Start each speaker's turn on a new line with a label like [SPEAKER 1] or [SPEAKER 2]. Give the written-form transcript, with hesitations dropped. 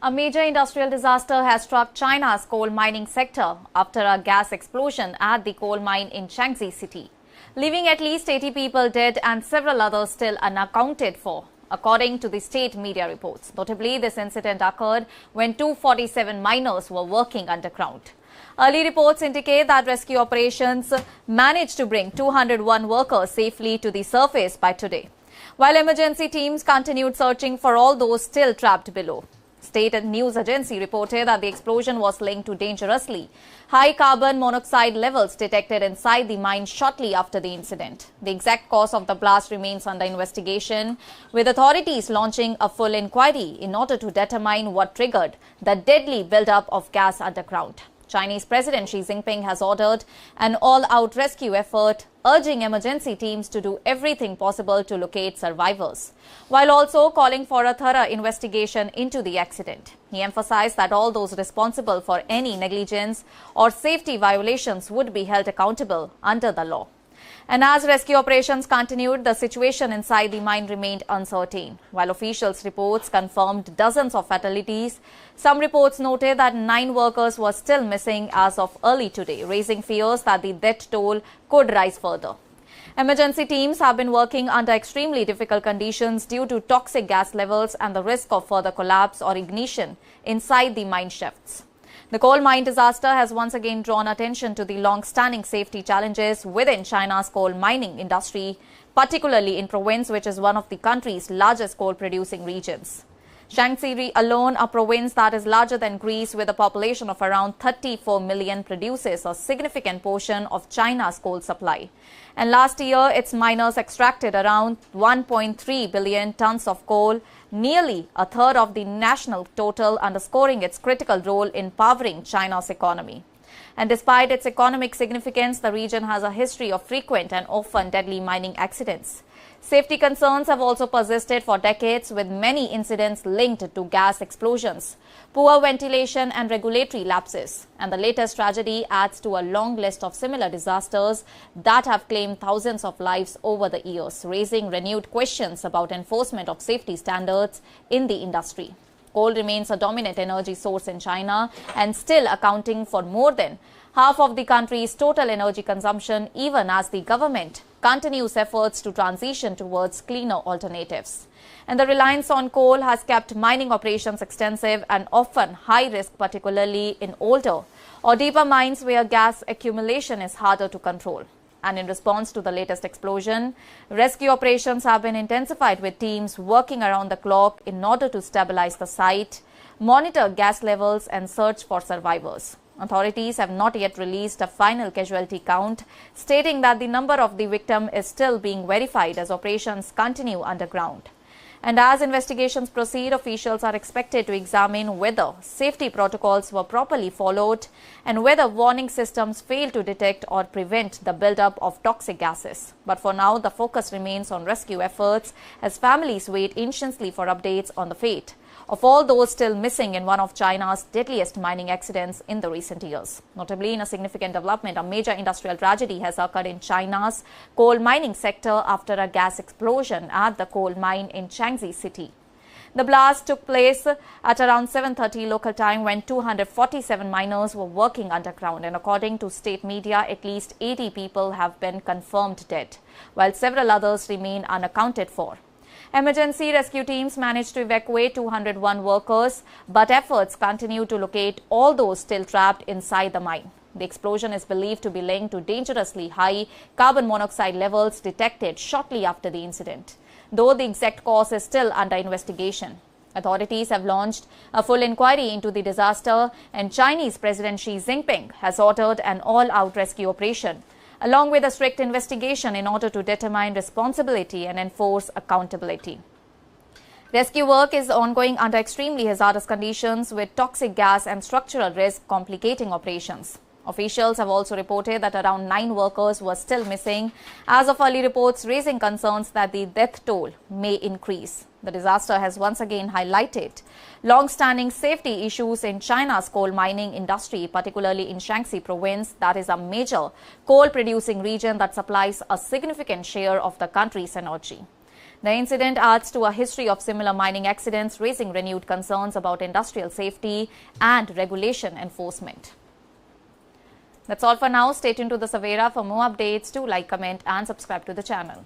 [SPEAKER 1] A major industrial disaster has struck China's coal mining sector after a gas explosion at the coal mine in Shanxi city, leaving at least 80 people dead and several others still unaccounted for, according to the state media reports. Notably, this incident occurred when 247 miners were working underground. Early reports indicate that rescue operations managed to bring 201 workers safely to the surface by today, while emergency teams continued searching for all those still trapped below. State news agency reported that the explosion was linked to dangerously high carbon monoxide levels detected inside the mine shortly after the incident. The exact cause of the blast remains under investigation, with authorities launching a full inquiry in order to determine what triggered the deadly buildup of gas underground. Chinese President Xi Jinping has ordered an all-out rescue effort, urging emergency teams to do everything possible to locate survivors, while also calling for a thorough investigation into the accident. He emphasized that all those responsible for any negligence or safety violations would be held accountable under the law. And as rescue operations continued, the situation inside the mine remained uncertain. While officials' reports confirmed dozens of fatalities, some reports noted that 9 workers were still missing as of early today, raising fears that the death toll could rise further. Emergency teams have been working under extremely difficult conditions due to toxic gas levels and the risk of further collapse or ignition inside the mine shafts. The coal mine disaster has once again drawn attention to the long-standing safety challenges within China's coal mining industry, particularly in province, which is one of the country's largest coal-producing regions. Shanxi alone, a province that is larger than Greece with a population of around 34 million, produces a significant portion of China's coal supply. And last year, its miners extracted around 1.3 billion tons of coal, nearly a third of the national total, underscoring its critical role in powering China's economy. And despite its economic significance, the region has a history of frequent and often deadly mining accidents. Safety concerns have also persisted for decades, with many incidents linked to gas explosions, poor ventilation and regulatory lapses. And the latest tragedy adds to a long list of similar disasters that have claimed thousands of lives over the years, raising renewed questions about enforcement of safety standards in the industry. Coal remains a dominant energy source in China and still accounting for more than half of the country's total energy consumption, even as the government continues efforts to transition towards cleaner alternatives. And the reliance on coal has kept mining operations extensive and often high risk, particularly in older or deeper mines where gas accumulation is harder to control. And in response to the latest explosion, rescue operations have been intensified, with teams working around the clock in order to stabilize the site, monitor gas levels and search for survivors. Authorities have not yet released a final casualty count, stating that the number of the victim is still being verified as operations continue underground. And as investigations proceed, officials are expected to examine whether safety protocols were properly followed and whether warning systems fail to detect or prevent the buildup of toxic gases. But for now, the focus remains on rescue efforts as families wait anxiously for updates on the fate of all those still missing in one of China's deadliest mining accidents in the recent years. Notably, in a significant development, a major industrial tragedy has occurred in China's coal mining sector after a gas explosion at the coal mine in Shanxi city. The blast took place at around 7:30 local time when 247 miners were working underground, and according to state media, at least 80 people have been confirmed dead, while several others remain unaccounted for. Emergency rescue teams managed to evacuate 201 workers, but efforts continue to locate all those still trapped inside the mine. The explosion is believed to be linked to dangerously high carbon monoxide levels detected shortly after the incident, though the exact cause is still under investigation. Authorities have launched a full inquiry into the disaster, and Chinese President Xi Jinping has ordered an all-out rescue operation, along with a strict investigation in order to determine responsibility and enforce accountability. Rescue work is ongoing under extremely hazardous conditions, with toxic gas and structural risk complicating operations. Officials have also reported that around 9 workers were still missing, as of early reports raising concerns that the death toll may increase. The disaster has once again highlighted long-standing safety issues in China's coal mining industry, particularly in Shanxi province, that is a major coal-producing region that supplies a significant share of the country's energy. The incident adds to a history of similar mining accidents, raising renewed concerns about industrial safety and regulation enforcement. That's all for now. Stay tuned to the Savera for more updates. Do like, comment and subscribe to the channel.